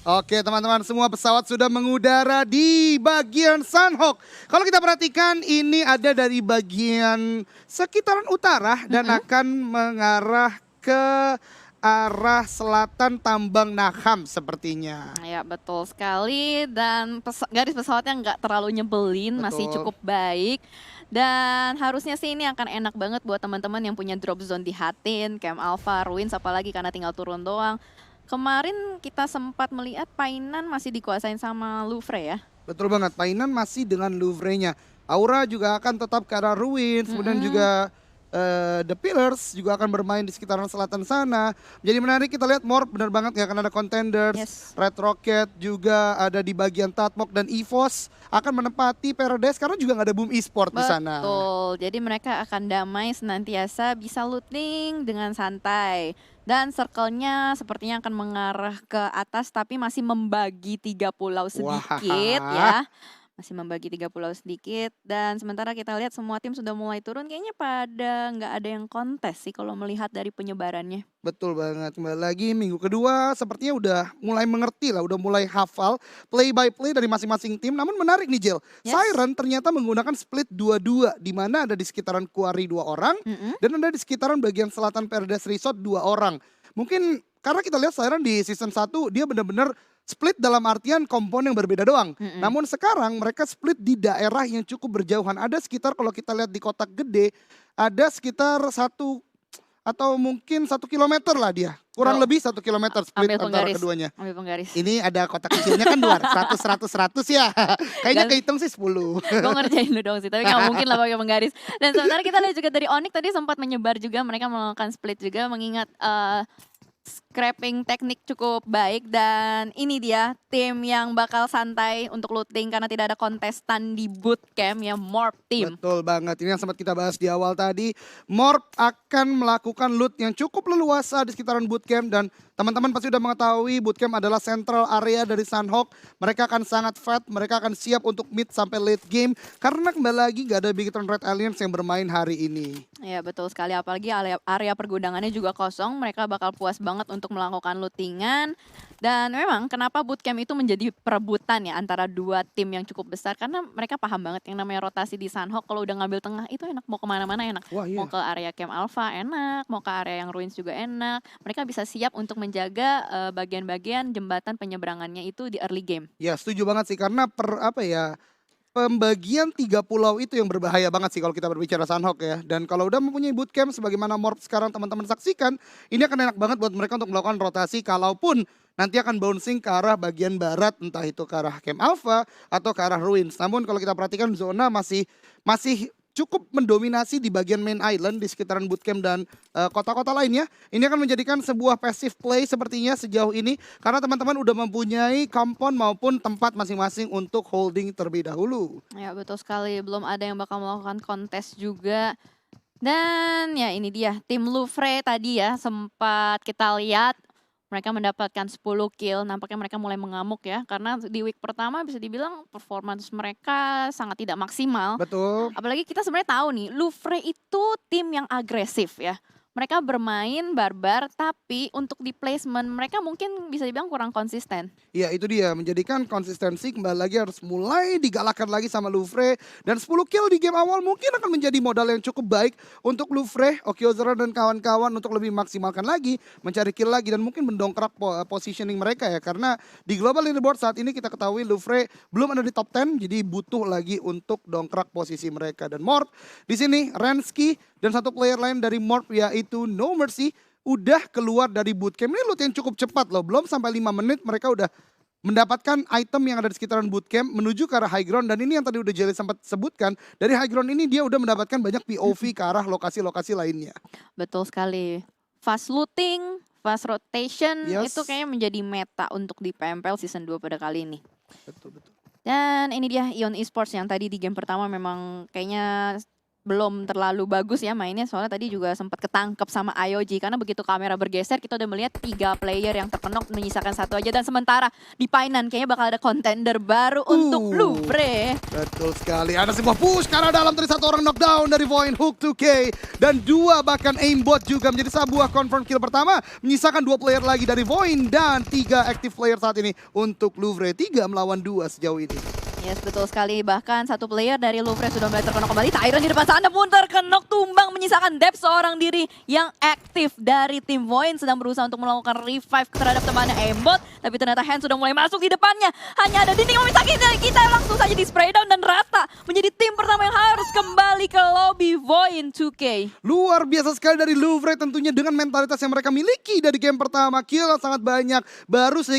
Oke teman-teman, semua pesawat sudah mengudara di bagian Sanhok. Kalau kita perhatikan ini ada dari bagian sekitaran utara dan akan mengarah ke arah selatan Tambang Naham sepertinya. Ya betul sekali dan garis pesawatnya nggak terlalu nyebelin, masih Betul. cukup baik. Dan harusnya sih ini akan enak banget buat teman-teman yang punya drop zone di Hatin, Camp Alpha, Ruins, apalagi karena tinggal turun doang. Kemarin kita sempat melihat Painan masih dikuasain sama Louvre ya. Betul banget, Painan masih dengan Louvre-nya. Aura juga akan tetap ke arah Ruins, kemudian juga The Pillars juga akan bermain di sekitaran selatan sana. Jadi menarik kita lihat Morph benar banget ya, akan ada Contenders, Yes. Red Rocket juga ada di bagian Tatmok dan EVOS akan menempati Paradise karena juga nggak ada Boom Esport di sana. Betul, jadi mereka akan damai senantiasa bisa looting dengan santai. Dan circle-nya sepertinya akan mengarah ke atas tapi masih membagi 3 pulau sedikit Wah. ya. Masih membagi 3 pulau sedikit dan sementara kita lihat semua tim sudah mulai turun kayaknya pada nggak ada yang kontes sih kalau melihat dari penyebarannya. Betul banget, kembali lagi minggu kedua sepertinya udah mulai mengerti lah, udah mulai hafal play by play dari masing-masing tim. Namun menarik nih Jel, Yes. Siren ternyata menggunakan split 2-2 di mana ada di sekitaran Quarry 2 orang dan ada di sekitaran bagian selatan Paradise Resort 2 orang. Mungkin karena kita lihat Siren di season 1 dia benar-benar split dalam artian kompon yang berbeda doang. Namun sekarang mereka split di daerah yang cukup berjauhan. Ada sekitar kalau kita lihat di kotak gede ada sekitar 1 kilometer lah dia. Kurang Oh, lebih 1 kilometer split ambil antara penggaris. keduanya. Ambil penggaris. Ini ada kotak kecilnya kan 100 ya. Kayaknya Dan- kehitung sih 10. Gue ngerjain lu dong sih, tapi nggak mungkin lah pakai penggaris. Dan sementara kita lihat juga dari Onyx tadi sempat menyebar juga, mereka melakukan split juga mengingat scrapping teknik cukup baik dan ini dia tim yang bakal santai untuk looting karena tidak ada kontestan di bootcamp ya, Morph team. Betul banget, ini yang sempat kita bahas di awal tadi. Morph akan melakukan loot yang cukup leluasa di sekitaran bootcamp dan teman-teman pasti sudah mengetahui bootcamp adalah central area dari Sanhok. Mereka akan sangat fat, mereka akan siap untuk mid sampai late game karena kembali lagi gak ada Bigetron Red Alliance yang bermain hari ini. Ya betul sekali, apalagi area pergudangannya juga kosong, mereka bakal puas banget untuk melakukan lootingan. Dan memang kenapa bootcamp itu menjadi perebutan ya antara dua tim yang cukup besar, karena mereka paham banget yang namanya rotasi di Sanhok, kalau udah ngambil tengah itu enak, mau kemana-mana enak. Wah iya. Mau ke area Camp Alpha enak, mau ke area yang Ruins juga enak. Mereka bisa siap untuk menjaga bagian-bagian jembatan penyeberangannya itu di early game. Ya setuju banget sih karena pembagian 3 pulau itu yang berbahaya banget sih kalau kita berbicara Sanhok ya. Dan kalau udah mempunyai bootcamp sebagaimana Morph sekarang teman-teman saksikan, ini akan enak banget buat mereka untuk melakukan rotasi kalaupun nanti akan bouncing ke arah bagian barat, entah itu ke arah Camp Alpha atau ke arah Ruins. Namun kalau kita perhatikan zona masih cukup mendominasi di bagian main island di sekitaran bootcamp dan kota-kota lainnya. Ini akan menjadikan sebuah passive play sepertinya sejauh ini karena teman-teman udah mempunyai compound maupun tempat masing-masing untuk holding terlebih dahulu. Ya betul sekali, belum ada yang bakal melakukan kontes juga. Dan ya ini dia, tim Louvre tadi ya sempat kita lihat mereka mendapatkan 10 kill, nampaknya mereka mulai mengamuk ya. Karena di week pertama bisa dibilang performance mereka sangat tidak maksimal. Betul. Apalagi kita sebenarnya tahu nih, Louvre itu tim yang agresif ya. Mereka bermain barbar, tapi untuk di placement mereka mungkin bisa dibilang kurang konsisten. Ya itu dia, menjadikan konsistensi kembali lagi harus mulai digalakkan lagi sama Louvre. Dan 10 kill di game awal mungkin akan menjadi modal yang cukup baik untuk Louvre, Okyozora dan kawan-kawan untuk lebih maksimalkan lagi, mencari kill lagi dan mungkin mendongkrak positioning mereka ya. Karena di global leaderboard saat ini kita ketahui Louvre belum ada di top 10, jadi butuh lagi untuk dongkrak posisi mereka. Dan Morph di sini, Rensky dan satu player lain dari Morph yaitu No Mercy udah keluar dari bootcamp. Ini loot yang cukup cepat loh, belum sampai 5 menit mereka udah mendapatkan item yang ada di sekitaran bootcamp menuju ke arah high ground. Dan ini yang tadi udah Jelly sempat sebutkan, dari high ground ini dia udah mendapatkan banyak POV ke arah lokasi-lokasi lainnya. Betul sekali. Fast looting, fast rotation, Yes. itu kayaknya menjadi meta untuk di PMPL season 2 pada kali ini. Betul. Dan ini dia Ion Esports yang tadi di game pertama memang kayaknya belum terlalu bagus ya mainnya, soalnya tadi juga sempat ketangkep sama IOG karena begitu kamera bergeser kita udah melihat 3 player yang terkenok menyisakan satu aja, dan sementara di Painan kayaknya bakal ada contender baru untuk Louvre. Betul sekali, ada sebuah push karena dalam tadi satu orang knockdown dari Void Hook 2K dan 2 bahkan aimbot juga menjadi sebuah confirm kill pertama, menyisakan 2 player lagi dari Void dan 3 active player saat ini untuk Louvre, 3 melawan 2 sejauh ini. Yes, betul sekali. Bahkan satu player dari Louvre sudah mulai terkenok kembali. Tyron di depan sana pun terkenok tumbang, menyisakan Depth seorang diri yang aktif dari tim Void sedang berusaha untuk melakukan revive terhadap temannya Aimbot. Tapi ternyata Hans sudah mulai masuk di depannya. Hanya ada dinding memisahkan dari kita, langsung saja di spray down dan rata. Menjadi tim pertama yang harus kembali ke lobby Void 2K. Luar biasa sekali dari Louvre tentunya dengan mentalitas yang mereka miliki dari game pertama. Kill sangat banyak, baru saja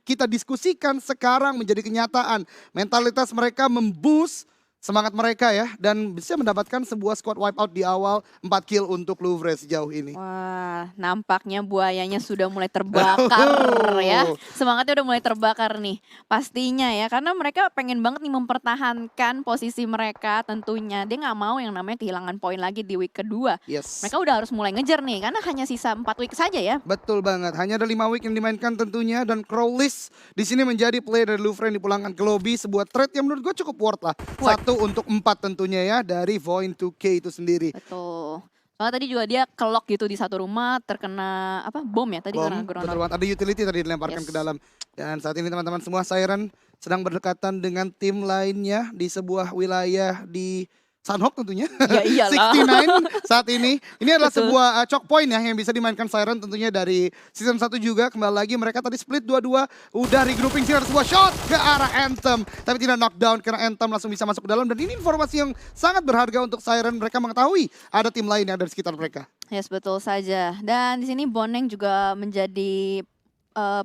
kita diskusikan sekarang menjadi kenyataan. Mentalitas mereka memboost semangat mereka ya, dan bisa mendapatkan sebuah squad wipeout di awal, 4 kill untuk Louvre sejauh ini. Wah, nampaknya buayanya sudah mulai terbakar ya. Semangatnya udah mulai terbakar nih. Pastinya ya, karena mereka pengen banget nih mempertahankan posisi mereka tentunya. Dia nggak mau yang namanya kehilangan poin lagi di week kedua. Yes. Mereka udah harus mulai ngejar nih, karena hanya sisa 4 week saja ya. Betul banget, hanya ada 5 week yang dimainkan tentunya, dan Crowlist di sini menjadi player dari Louvre yang dipulangkan ke lobby, sebuah trade yang menurut gue cukup worth lah. Worth. 1 untuk 4 tentunya ya dari Void 2K itu sendiri. Betul. Soalnya tadi juga dia kelok gitu di satu rumah, terkena apa bom ya tadi karena Betul ground. banget, ada utility tadi dilemparkan ke dalam. Dan saat ini teman-teman semua, Siren sedang berdekatan dengan tim lainnya di sebuah wilayah di Sunhawk tentunya. Ya iyalah. 69 saat ini. Ini adalah Betul. sebuah choke point ya yang bisa dimainkan Siren tentunya dari season 1 juga. Kembali lagi mereka tadi split 2-2. Udah regrouping sini, ada sebuah shot ke arah Anthem. Tapi tidak knockdown karena Anthem langsung bisa masuk ke dalam. Dan ini informasi yang sangat berharga untuk Siren. Mereka mengetahui ada tim lain yang ada di sekitar mereka. Yes, betul saja. Dan di sini Boneng juga menjadi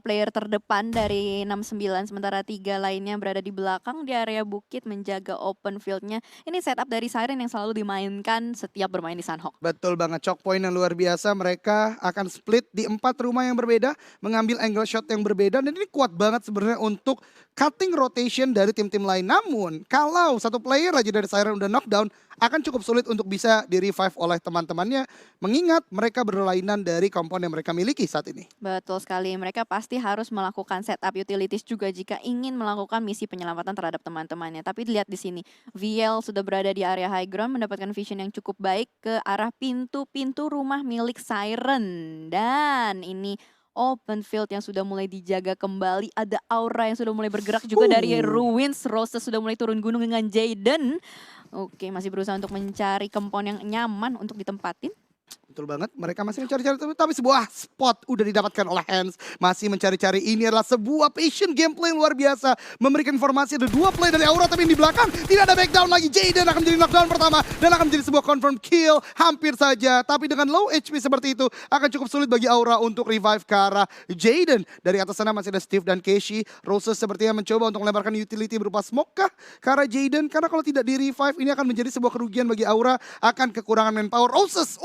player terdepan dari 69, sementara 3 lainnya berada di belakang di area bukit menjaga open fieldnya. Ini setup dari Siren yang selalu dimainkan setiap bermain di Sunhawk. Betul banget, choke point yang luar biasa. Mereka akan split di 4 rumah yang berbeda, mengambil angle shot yang berbeda, dan ini kuat banget sebenarnya untuk cutting rotation dari tim-tim lain. Namun, kalau satu player aja dari Siren udah knockdown, akan cukup sulit untuk bisa di-revive oleh teman-temannya, mengingat mereka berlainan dari komponen yang mereka miliki saat ini. Betul sekali, mereka pasti harus melakukan setup utilities juga jika ingin melakukan misi penyelamatan terhadap teman-temannya. Tapi lihat di sini, VL sudah berada di area high ground, mendapatkan vision yang cukup baik ke arah pintu-pintu rumah milik Siren. Dan ini open field yang sudah mulai dijaga kembali, ada aura yang sudah mulai bergerak juga dari Ruins. Roses sudah mulai turun gunung dengan Jaden. Oke, masih berusaha untuk mencari kompon yang nyaman untuk ditempatin. Betul banget, mereka masih mencari-cari, tapi sebuah spot udah didapatkan oleh Hans. Masih mencari-cari, ini adalah sebuah patient gameplay yang luar biasa. Memberikan informasi ada 2 play dari Aura, tapi di belakang tidak ada backdown lagi. Jaden akan menjadi knockdown pertama dan akan menjadi sebuah confirm kill hampir saja. Tapi dengan low HP seperti itu akan cukup sulit bagi Aura untuk revive ke arah Jaden. Dari atas sana masih ada Steve dan Keshi. Roses sepertinya mencoba untuk melemparkan utility berupa smoke kah ke arah Jaden. Karena kalau tidak di revive ini akan menjadi sebuah kerugian bagi Aura. Akan kekurangan manpower. Roses,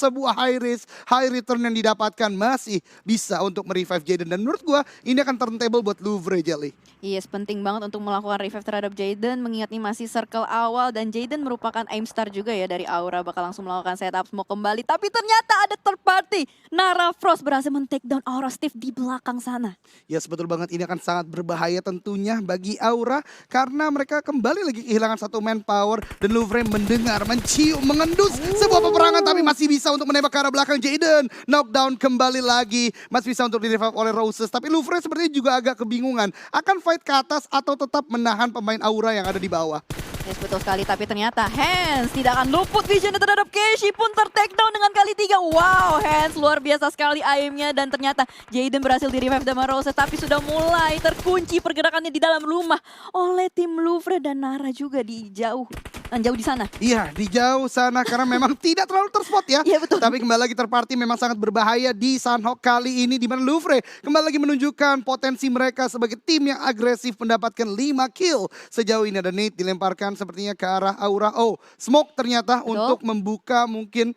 sebuah high risk, high return yang didapatkan, masih bisa untuk merevive Jaden. Dan menurut gua ini akan turntable buat Louvre, Jelly. Yes, penting banget untuk melakukan revive terhadap Jaden, mengingat ini masih circle awal dan Jaden merupakan aim star juga ya dari Aura, bakal langsung melakukan setup smoke kembali. Tapi ternyata ada third party, Nara Frost berhasil men-take down Aura Steve di belakang sana. Yes, betul banget, ini akan sangat berbahaya tentunya bagi Aura karena mereka kembali lagi kehilangan satu manpower dan Louvre mendengar, mencium, mengendus sebuah peperangan tapi masih bisa untuk menembak ke arah belakang Jaden. Knockdown kembali lagi, masih bisa untuk di-revive oleh Roses, tapi Louvre sepertinya juga agak kebingungan. Akan fight ke atas atau tetap menahan pemain Aura yang ada di bawah. Yes, betul sekali. Tapi ternyata Hans tidak akan luput vision terhadap Keshi pun ter-take down dengan kali 3. Wow, Hans luar biasa sekali aimnya. Dan ternyata Jaden berhasil di-revive sama Roses. Tapi sudah mulai terkunci pergerakannya di dalam rumah oleh tim Louvre dan Nara juga di jauh di sana. Iya, di jauh sana karena memang tidak terlalu terspot ya. Iya, betul. Tapi kembali lagi terparty memang sangat berbahaya di Sunhawk kali ini, di mana Louvre kembali lagi menunjukkan potensi mereka sebagai tim yang agresif, mendapatkan 5 kill. Sejauh ini ada Nate dilemparkan sepertinya ke arah Aura. Smoke ternyata Betul. untuk membuka mungkin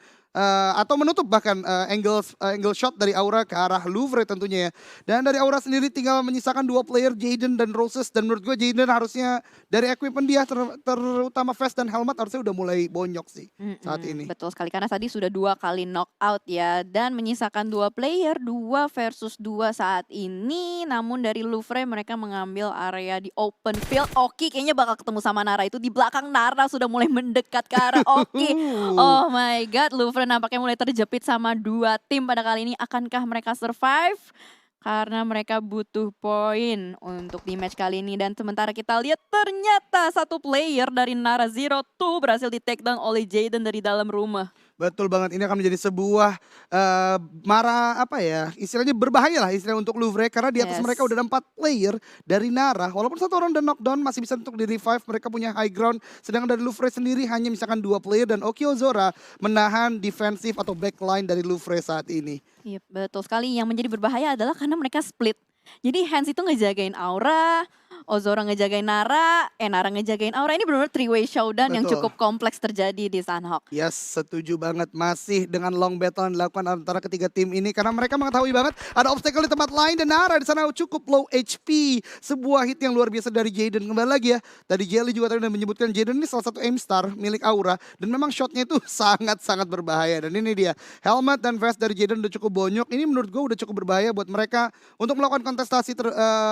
atau menutup bahkan angle shot dari Aura ke arah Louvre tentunya ya. Dan dari Aura sendiri tinggal menyisakan 2 player, Jaden dan Roses. Dan menurut gue Jaden harusnya dari equipment dia terutama vest dan helmet harusnya udah mulai bonyok sih saat ini. Betul sekali karena tadi sudah 2 kali knockout ya dan menyisakan 2 player 2 versus 2 saat ini. Namun dari Louvre mereka mengambil area di open field. Oki kayaknya bakal ketemu sama Nara itu di belakang. Nara sudah mulai mendekat ke arah Oki. Oh my god, Louvre nampaknya mulai terjepit sama 2 tim pada kali ini. Akankah mereka survive? Karena mereka butuh poin untuk di match kali ini. Dan sementara kita lihat ternyata satu player dari Nara Zero Two berhasil di take down oleh Jaden dari dalam rumah. Betul banget, ini akan menjadi sebuah istilahnya berbahaya lah istilahnya untuk Louvre karena di atas mereka udah ada 4 player dari Nara. Walaupun satu orang udah knockdown masih bisa untuk di revive, mereka punya high ground. Sedangkan dari Louvre sendiri hanya misalkan 2 player dan Okiozora menahan defensif atau backline dari Louvre saat ini. Iya betul sekali, yang menjadi berbahaya adalah karena mereka split. Jadi Hans itu ngejagain Aura, Ozora ngejagain Nara, Nara ngejagain Aura. Ini benar-benar 3-way showdown yang Betul. cukup kompleks terjadi di Sunhawk. Yes, setuju banget. Masih dengan long battle yang dilakukan antara ketiga tim ini karena mereka mengetahui banget ada obstacle di tempat lain dan Nara di sana cukup low HP. Sebuah hit yang luar biasa dari Jaden. Kembali lagi ya, tadi Jelly juga tadi udah menyebutkan Jaden ini salah satu aim star milik Aura dan memang shotnya itu sangat-sangat berbahaya. Dan ini dia, helmet dan vest dari Jaden udah cukup bonyok. Ini menurut gue udah cukup berbahaya buat mereka untuk melakukan kontestasi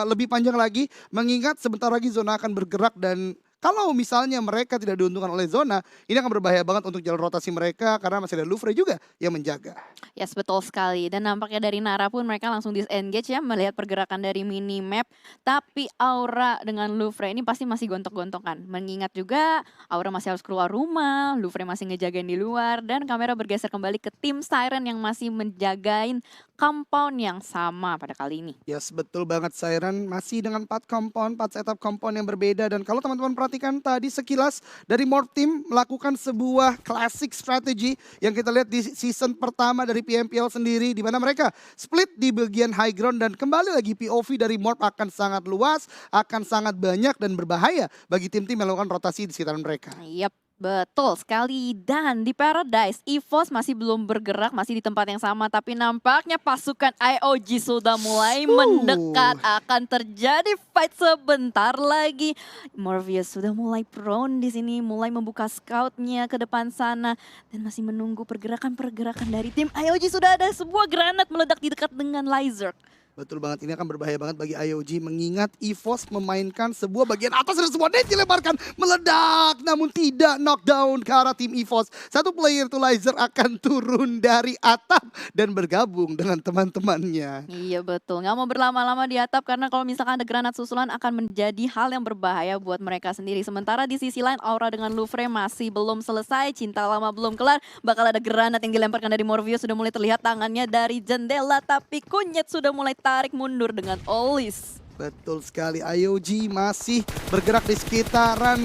lebih panjang lagi. Mengingat sebentar lagi zona akan bergerak dan kalau misalnya mereka tidak diuntungkan oleh zona, ini akan berbahaya banget untuk jalur rotasi mereka karena masih ada Louvre juga yang menjaga. Yes, betul sekali. Dan nampaknya dari Nara pun mereka langsung disengage ya melihat pergerakan dari minimap. Tapi Aura dengan Louvre ini pasti masih gontok-gontokan. Mengingat juga Aura masih harus keluar rumah, Louvre masih ngejagain di luar. Dan kamera bergeser kembali ke tim Siren yang masih menjagain compound yang sama pada kali ini. Yes, betul banget Siren. Masih dengan 4 compound, 4 setup compound yang berbeda. Dan kalau teman-teman perhatikan tadi sekilas dari Morph Team melakukan sebuah classic strategy yang kita lihat di season pertama dari PMPL sendiri di mana mereka split di bagian high ground dan kembali lagi POV dari Morph akan sangat luas, akan sangat banyak dan berbahaya bagi tim-tim yang melakukan rotasi di sekitar mereka. Yap. Betul sekali, dan di Paradise EVOS masih belum bergerak, masih di tempat yang sama, tapi nampaknya pasukan IOG sudah mulai mendekat. Akan terjadi fight sebentar lagi. Morpheus sudah mulai prone di sini, mulai membuka scoutnya ke depan sana dan masih menunggu pergerakan-pergerakan dari tim IOG. Sudah ada sebuah granat meledak di dekat dengan Lizard. Betul banget, ini akan berbahaya banget bagi IOG mengingat EVOS memainkan sebuah bagian atas dan sebuah net dilemparkan meledak namun tidak knockdown ke arah tim EVOS. Satu player tuh Lizer akan turun dari atap dan bergabung dengan teman-temannya. Iya betul, nggak mau berlama-lama di atap karena kalau misalkan ada granat susulan akan menjadi hal yang berbahaya buat mereka sendiri. Sementara di sisi lain Aura dengan Louvre masih belum selesai, cinta lama belum kelar. Bakal ada granat yang dilemparkan dari Morpheus, sudah mulai terlihat tangannya dari jendela tapi kunyit sudah mulai tarik mundur dengan Olis. Betul sekali, IOG masih bergerak di sekitaran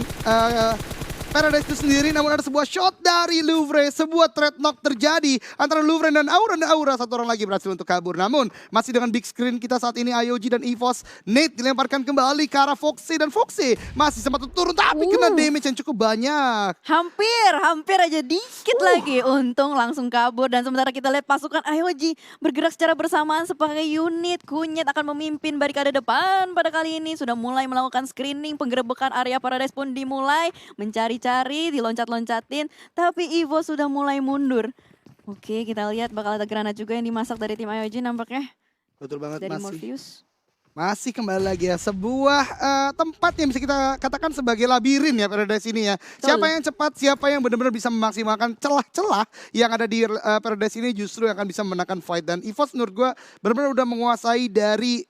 Paradise itu sendiri, namun ada sebuah shot dari Louvre, sebuah threat knock terjadi antara Louvre dan Aura satu orang lagi berhasil untuk kabur. Namun masih dengan big screen kita saat ini IOG dan EVOS, Nate dilemparkan kembali ke arah Foxy dan Foxy masih sempat turun tapi kena damage yang cukup banyak. Hampir aja dikit lagi, untung langsung kabur. Dan sementara kita lihat pasukan IOG bergerak secara bersamaan sebagai unit. Kunyit akan memimpin barikade depan pada kali ini, sudah mulai melakukan screening, penggerebekan area Paradise pun dimulai, mencari-cari, diloncat-loncatin, tapi Evo sudah mulai mundur. Oke, kita lihat bakal ada granat juga yang dimasak dari tim IOG nampaknya. Betul banget, dari Morpheus. Masih kembali lagi ya, sebuah tempat yang bisa kita katakan sebagai labirin ya Paradise ini ya. Betul. Siapa yang cepat, siapa yang benar-benar bisa memaksimalkan celah-celah yang ada di Paradise ini justru yang akan bisa memenangkan fight. Dan EVOS menurut gue benar-benar udah menguasai dari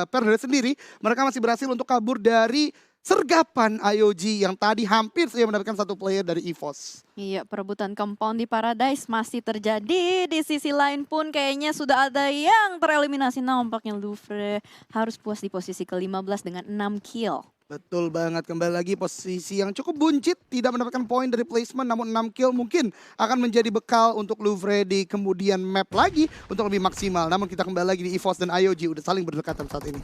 Paradise sendiri. Mereka masih berhasil untuk kabur dari sergapan IOG yang tadi hampir saja mendapatkan satu player dari EVOS. Iya, perebutan compound di Paradise masih terjadi. Di sisi lain pun kayaknya sudah ada yang tereliminasi. Nampaknya Louvre harus puas di posisi ke-15 dengan 6 kill. Betul banget, kembali lagi posisi yang cukup buncit, tidak mendapatkan poin dari placement, namun 6 kill mungkin akan menjadi bekal untuk Louvre di kemudian map lagi untuk lebih maksimal. Namun kita kembali lagi di EVOS dan IOG udah saling berdekatan saat ini.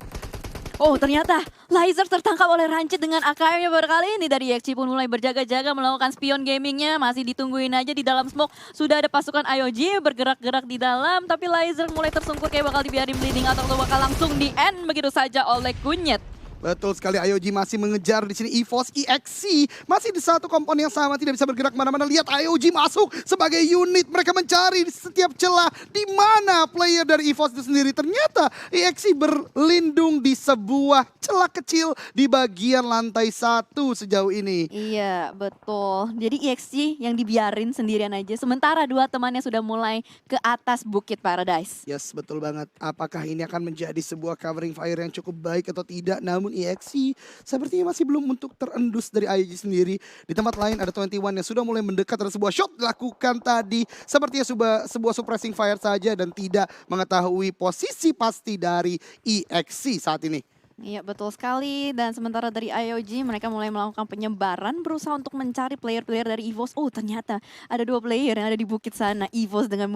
Oh ternyata Laser tertangkap oleh Rancid dengan AKM-nya berkali ini. Dari EXC pun mulai berjaga-jaga melakukan spion gamingnya. Masih ditungguin aja di dalam smoke. Sudah ada pasukan IOG bergerak-gerak di dalam. Tapi Laser mulai tersungkur kayak bakal dibiarin bleeding atau bakal langsung di end begitu saja oleh Kunyit. Betul sekali, IOG masih mengejar di sini EVOS EXC masih di satu kompon yang sama, tidak bisa bergerak kemana-mana. Lihat IOG masuk sebagai unit, mereka mencari di setiap celah di mana player dari EVOS itu sendiri. Ternyata EXC berlindung di sebuah celah kecil di bagian lantai 1 sejauh ini. Iya betul, jadi EXC yang dibiarin sendirian aja. Sementara dua temannya sudah mulai ke atas Bukit Paradise. Yes, betul banget. Apakah ini akan menjadi sebuah covering fire yang cukup baik atau tidak? Namun EXC sepertinya masih belum untuk terendus dari IOG sendiri. Di tempat lain ada 21 yang sudah mulai mendekat. Ada sebuah shot dilakukan tadi. Sepertinya sebuah suppressing fire saja dan tidak mengetahui posisi pasti dari EXC saat ini. Iya betul sekali, dan sementara dari IOG mereka mulai melakukan penyebaran berusaha untuk mencari player-player dari EVOS. Oh ternyata ada dua player yang ada di bukit sana, EVOS dengan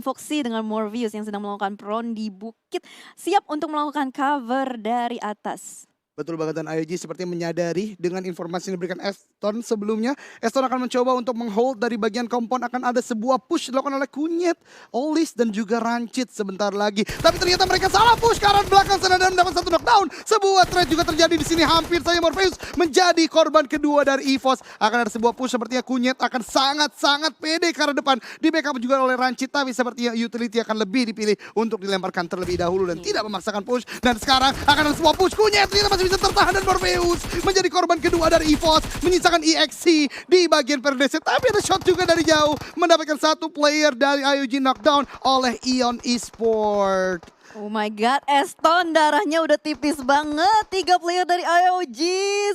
Foxy dengan Morbius yang sedang melakukan prone di bukit, siap untuk melakukan cover dari atas. Betul banget, dan IOG sepertinya menyadari dengan informasi yang diberikan Eston sebelumnya. Eston akan mencoba untuk menghold dari bagian kompon. Akan ada sebuah push dilakukan oleh Kunyit, Olis dan juga Rancid sebentar lagi. Tapi ternyata mereka salah push ke arah belakang sana dan mendapat satu knockdown. Sebuah trade juga terjadi di sini. Hampir saja Morpheus menjadi korban kedua dari EVOS. Akan ada sebuah push, sepertinya Kunyit akan sangat-sangat pede ke arah depan. Di backup juga oleh Rancid, tapi sepertinya utility akan lebih dipilih untuk dilemparkan terlebih dahulu dan tidak memaksakan push. Dan sekarang akan ada sebuah push. Kunyit ternyata masih bisa tertahan dan Morpheus menjadi korban kedua dari EVOS, menyisakan EXC di bagian Paradise. Tapi ada shot juga dari jauh, mendapatkan satu player dari IOG knockdown oleh Ion Esport. Oh my god, Eston darahnya udah tipis banget. 3 player dari IOG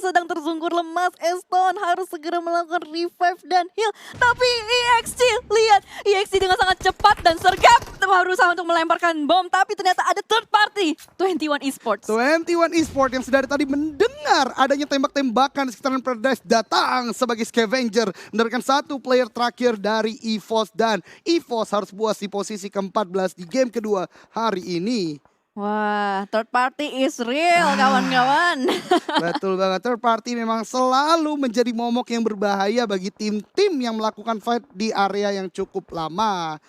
sedang tersungkur lemas. Eston harus segera melakukan revive dan heal. Tapi EXC, lihat EXC dengan sangat cepat dan sergap berusaha untuk melemparkan bom. Tapi ternyata ada third party, 21 Esports. 21 Esport yang sedari tadi mendengar adanya tembak-tembakan di sekitaran Paradise datang sebagai scavenger, mendapatkan satu player terakhir dari EVOS, dan EVOS harus puas di posisi ke-14 di game kedua hari ini. Wah, third party is real kawan-kawan. Betul banget, third party memang selalu menjadi momok yang berbahaya bagi tim-tim yang melakukan fight di area yang cukup lama.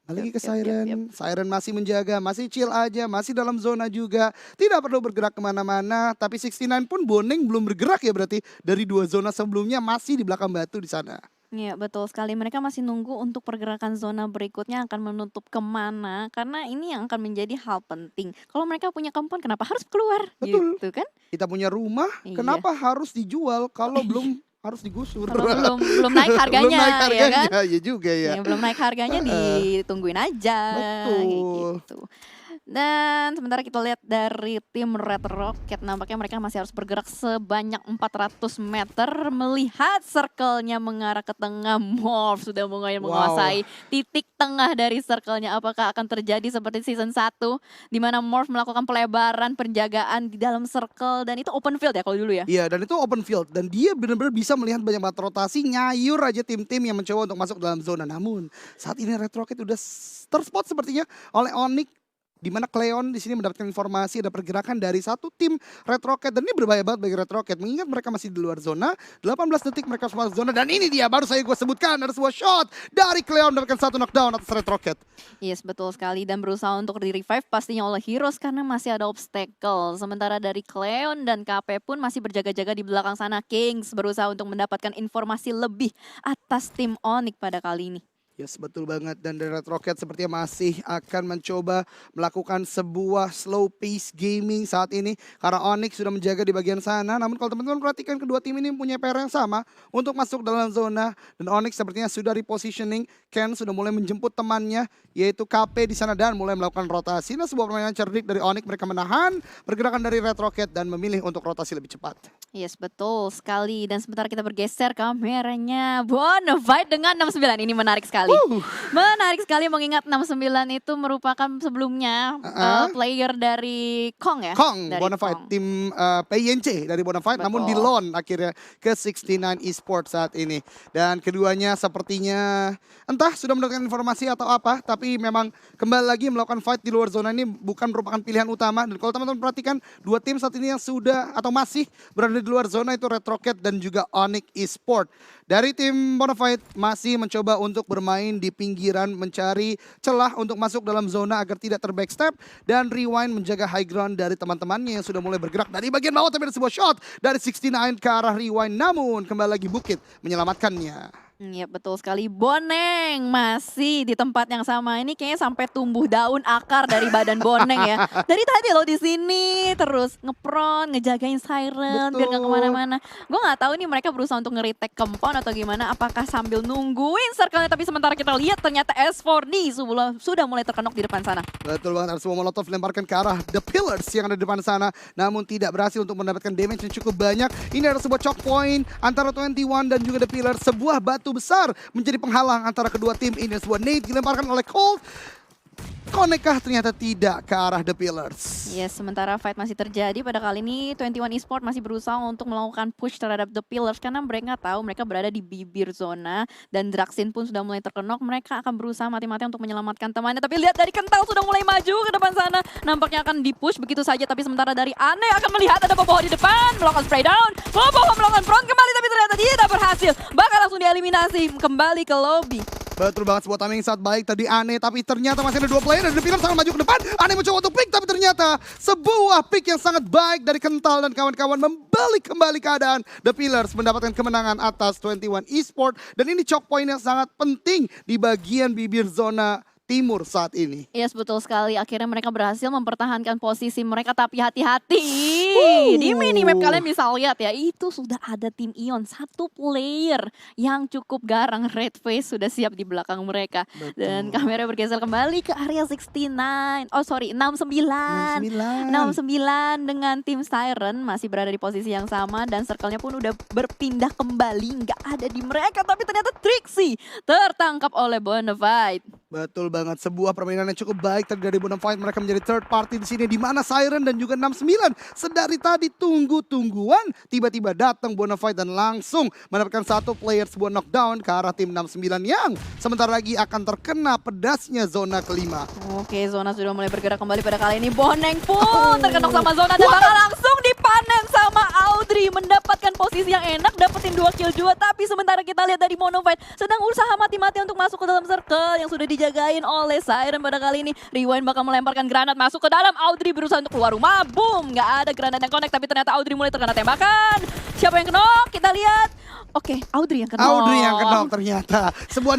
Lagi ke Siren, Siren masih menjaga, masih chill aja, masih dalam zona juga. Tidak perlu bergerak kemana-mana, tapi 69 pun Boneng belum bergerak ya berarti. Dari 2 zona sebelumnya masih di belakang batu di sana. Iya betul sekali, mereka masih nunggu untuk pergerakan zona berikutnya akan menutup kemana. Karena ini yang akan menjadi hal penting. Kalau mereka punya kompon kenapa harus keluar? Betul. Gitu kan? Kita punya rumah, Iya. kenapa harus dijual kalau belum harus digusur? Kalau belum naik harganya, Belum naik ya harganya, kan? ya juga ya. Ya, belum naik harganya ditungguin aja. Betul. Gitu. Dan sementara kita lihat dari tim Red Rocket, nampaknya mereka masih harus bergerak sebanyak 400 meter melihat circle-nya mengarah ke tengah. Morph sudah mulai menguasai titik tengah dari circle-nya. Apakah akan terjadi seperti season 1 di mana Morph melakukan pelebaran penjagaan di dalam circle, dan itu open field ya kalau dulu ya? Iya, dan itu open field dan dia benar-benar bisa melihat banyak banget rotasi, nyayur aja tim-tim yang mencoba untuk masuk dalam zona. Namun saat ini Red Rocket udah terspot sepertinya oleh Onyx, di mana Cleon di sini mendapatkan informasi ada pergerakan dari satu tim Red Rocket, dan ini berbahaya banget bagi Red Rocket mengingat mereka masih di luar zona. 18 detik mereka masuk zona, dan ini dia baru saya gue sebutkan ada sebuah shot dari Cleon mendapatkan satu knockdown atas Red Rocket. Yes, betul sekali, dan berusaha untuk di-revive pastinya oleh Heroes karena masih ada obstacle. Sementara dari Cleon dan KP pun masih berjaga-jaga di belakang sana. Kings berusaha untuk mendapatkan informasi lebih atas tim Onyx pada kali ini. Yes, betul banget, dan dari Red Rocket sepertinya masih akan mencoba melakukan sebuah slow pace gaming saat ini karena Onyx sudah menjaga di bagian sana. Namun kalau teman-teman perhatikan, kedua tim ini punya PR yang sama untuk masuk dalam zona, dan Onyx sepertinya sudah repositioning. Ken sudah mulai menjemput temannya yaitu KP di sana dan mulai melakukan rotasi. Nah, sebuah permainan cerdik dari Onyx, mereka menahan pergerakan dari Red Rocket dan memilih untuk rotasi lebih cepat. Yes, betul sekali, dan sementara kita bergeser kameranya Bonafide dengan 69, ini menarik sekali. sekali. Menarik sekali mengingat 69 itu merupakan sebelumnya player dari Kong ya. Kong, Dari Bonafide, Kong. tim PYNC dari Bonafide, namun di Betul. loan akhirnya ke 69 Esports saat ini. Dan keduanya sepertinya entah sudah mendapatkan informasi atau apa, tapi memang kembali lagi melakukan fight di luar zona ini bukan merupakan pilihan utama. Dan kalau teman-teman perhatikan, dua tim saat ini yang sudah atau masih berada di luar zona itu Red Rocket dan juga Onyx Esport. Dari tim Bonafide masih mencoba untuk bermain di pinggiran, mencari celah untuk masuk dalam zona agar tidak terbackstep, dan Rewind menjaga high ground dari teman-temannya yang sudah mulai bergerak dari bagian bawah, tapi ada sebuah shot dari 69 ke arah Rewind, namun kembali lagi Bukit menyelamatkannya. Iya betul sekali. Boneng masih di tempat yang sama. Ini kayaknya sampai tumbuh daun akar dari badan Boneng ya. Dari tadi loh di sini terus ngepron, ngejagain Siren biar nggak Betul. kemana-mana. Gue nggak tahu nih mereka berusaha untuk nge-retake compound atau gimana. Apakah sambil nungguin circle-nya, tapi sementara kita lihat ternyata S4D sudah mulai terkenok di depan sana. Betul banget, ada sebuah molotov dilemparkan ke arah The Pillars yang ada di depan sana, namun tidak berhasil untuk mendapatkan damage yang cukup banyak. Ini ada sebuah choke point antara 21 dan juga The Pillars, sebuah batu besar menjadi penghalang antara kedua tim ini. Sebuah nade dilemparkan oleh Colt. Konekkah? Ternyata tidak ke arah The Pillars. Yes, sementara fight masih terjadi pada kali ini 21 Esport masih berusaha untuk melakukan push terhadap The Pillars karena mereka tahu mereka berada di bibir zona dan Draxin pun sudah mulai terkenok. Mereka akan berusaha mati-matian untuk menyelamatkan temannya, tapi lihat dari Kental sudah mulai maju ke depan sana. Nampaknya akan dipush begitu saja, tapi sementara dari Ane akan melihat ada Boboho di depan, melakukan spray down. Boboho melakukan front kembali tapi ternyata tidak berhasil. Bahkan langsung dieliminasi kembali ke lobby. Betul banget, sebuah timing saat baik tadi Ane, tapi ternyata masih ada dua player dan The Pillars sangat maju ke depan. Ane mencoba untuk pick, tapi ternyata sebuah pick yang sangat baik dari Kental dan kawan-kawan membalik kembali keadaan. The Pillars mendapatkan kemenangan atas 21 Esport, dan ini choke point yang sangat penting di bagian bibir zona timur saat ini. Yes, betul sekali. Akhirnya mereka berhasil mempertahankan posisi mereka, tapi hati-hati. Di minimap kalian bisa lihat ya, itu sudah ada tim Ion. Satu player yang cukup garang, Red Face, sudah siap di belakang mereka. Betul. Dan kamera bergeser kembali ke area 69. Oh sorry, 69. 69 dengan tim Siren masih berada di posisi yang sama. Dan circle-nya pun udah berpindah kembali. Nggak ada di mereka, tapi ternyata Trixie tertangkap oleh Bonafide. Betul banget, sebuah permainan yang cukup baik tadi dari Bonafide. Mereka menjadi third party di sini, di mana Siren dan juga 69 sedari tadi tunggu-tungguan, tiba-tiba datang Bonafide dan langsung mendapatkan satu player, sebuah knockdown ke arah tim 69 yang sebentar lagi akan terkena pedasnya zona kelima. Oke, zona sudah mulai bergerak kembali pada kali ini. Boneng pun terkenok sama zona dan bakal langsung dipanen sama Audrey, mendapatkan posisi yang enak, dapetin 2 kill juga. Tapi sementara kita lihat dari Bonafide sedang usaha mati-mati untuk masuk ke dalam circle yang sudah dijagain oleh Siren pada kali ini. Rewind bakal melemparkan granat masuk ke dalam. Audrey berusaha untuk keluar rumah. Boom, nggak ada granat yang connect, tapi ternyata Audrey mulai terkena tembakan. Siapa yang kenok? Kita lihat. Oke, Audrey yang kenok. Audrey yang kenok ternyata. Sebuah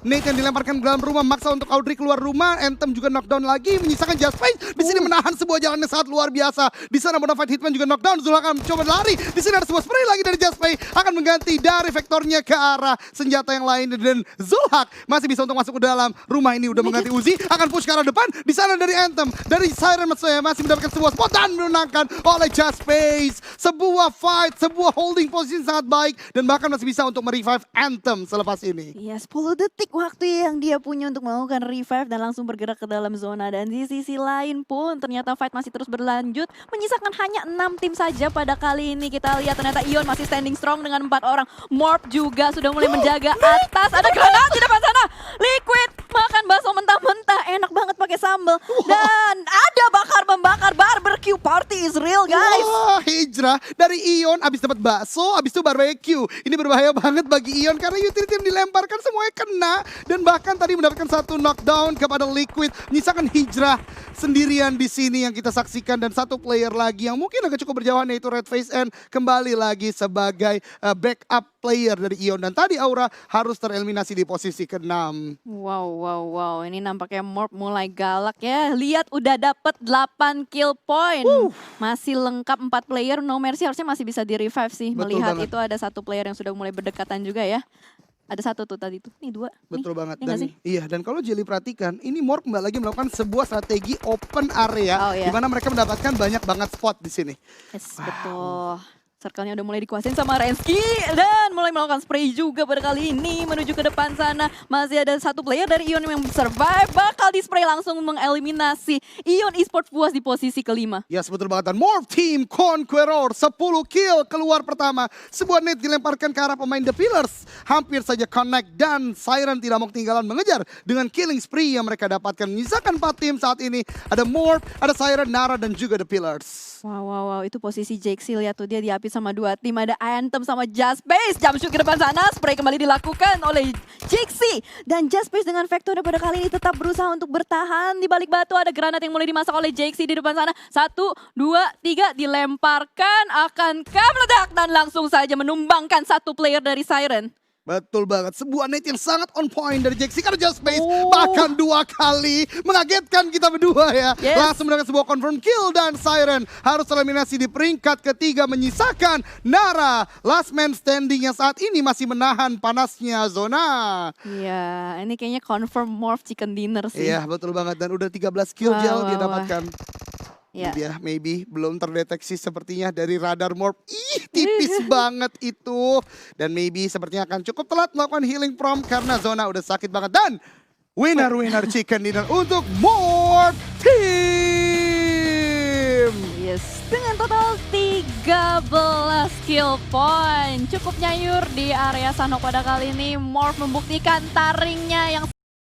nade yang dilemparkan ke dalam rumah, maksa untuk Audrey keluar rumah. Anthem juga knockdown lagi, menyisakan Just Space. Di sini menahan sebuah jalan yang sangat luar biasa. Di sana Bonafide Hitman juga knockdown. Zul akan mencoba lari. Di sini ada sebuah spray lagi dari Just Space, akan mengganti dari vektornya ke arah senjata yang lain, dan Zulhak masih bisa untuk masuk ke dalam rumah ini. Udah mengganti Uzi, akan push ke arah depan. Di sana dari Anthem, dari Siren maksudnya masih mendapatkan sebuah spot dan menangkan oleh Just Space. Sebuah fight, sebuah holding position sangat baik, dan bahkan masih bisa untuk merevive Anthem selepas ini. Iya, 10 detik waktu yang dia punya untuk melakukan revive dan langsung bergerak ke dalam zona. Dan di sisi lain pun ternyata fight masih terus berlanjut. Menyisakan hanya 6 tim saja pada kali ini. Kita lihat ternyata Ion masih standing strong dengan 4 orang. Morp juga sudah mulai menjaga atas. Ada granat di depan sana. Liquid makan bakso mentah-mentah. Enak banget pakai sambal. Dan ada bakar-membakar. Barbecue party is real, guys. Wah, hijrah dari Ion, abis dapat bakso, abis itu barbecue. Ini berbahaya banget bagi Ion karena utility yang dilemparkan semuanya kena, dan bahkan tadi mendapatkan satu knockdown kepada Liquid, menyisakan hijrah sendirian di sini yang kita saksikan, dan satu player lagi yang mungkin agak cukup berjauhan yaitu Red Face N kembali lagi sebagai backup player dari Ion, dan tadi Aura harus tereliminasi di posisi ke-6. Wow. Ini nampaknya Morp mulai galak ya. Lihat udah dapet 8 kill point. Masih lengkap 4 player. No Mercy harusnya masih bisa di-revive sih. Betul Melihat banget. itu ada satu player yang sudah mulai berdekatan juga ya. Ada satu tuh tadi tuh. Nih 2. Betul banget. Iya nggak Dan sih? iya, dan kalau Jelly perhatikan, ini Morp kembali lagi melakukan sebuah strategi open area, Oh, iya. di mana mereka mendapatkan banyak banget spot di sini. Yes, betul. Circle-nya udah mulai dikuasain sama Rensky dan mulai melakukan spray juga pada kali ini menuju ke depan sana. Masih ada satu player dari Ion yang survive, bakal di spray langsung mengeliminasi Ion Esports puas di posisi kelima. Yes, betul banget. Dan Morph Team Conqueror 10 kill keluar pertama. Sebuah net dilemparkan ke arah pemain The Pillars. Hampir saja connect dan Siren tidak mau ketinggalan mengejar dengan killing spree yang mereka dapatkan. Menyisakan 4 tim saat ini. Ada Morph, ada Siren, Nara, dan juga The Pillars. Wow, itu posisi Jaxi, lihat tuh dia diapit sama 2 tim, ada Anthem sama Just Base, jump shoot ke depan sana, spray kembali dilakukan oleh Jaxi. Dan Just Base dengan Vector pada kali ini tetap berusaha untuk bertahan di balik batu, ada granat yang mulai dimasak oleh Jaxi di depan sana, 1, 2, 3 dilemparkan, akankah meledak dan langsung saja menumbangkan satu player dari Siren. Betul banget, sebuah net yang sangat on point dari Jaxi karena Just Base bahkan 2 kali mengagetkan kita berdua ya. Yes. Langsung mendapatkan sebuah confirm kill dan Siren harus eliminasi di peringkat ketiga menyisakan Nara, last man standing yang saat ini masih menahan panasnya zona. Iya, ini kayaknya confirm Morph chicken dinner sih. Iya betul banget dan udah 13 kill Jel dia dapatkan. Ya. Dia maybe belum terdeteksi sepertinya dari radar Morph. Tipis banget itu. Dan maybe sepertinya akan cukup telat melakukan healing prompt karena zona udah sakit banget. Dan winner chicken dinner untuk Morph Team. Yes, dengan total 13 skill point. Cukup nyayur di area Sanhok pada kali ini. Morph membuktikan taringnya yang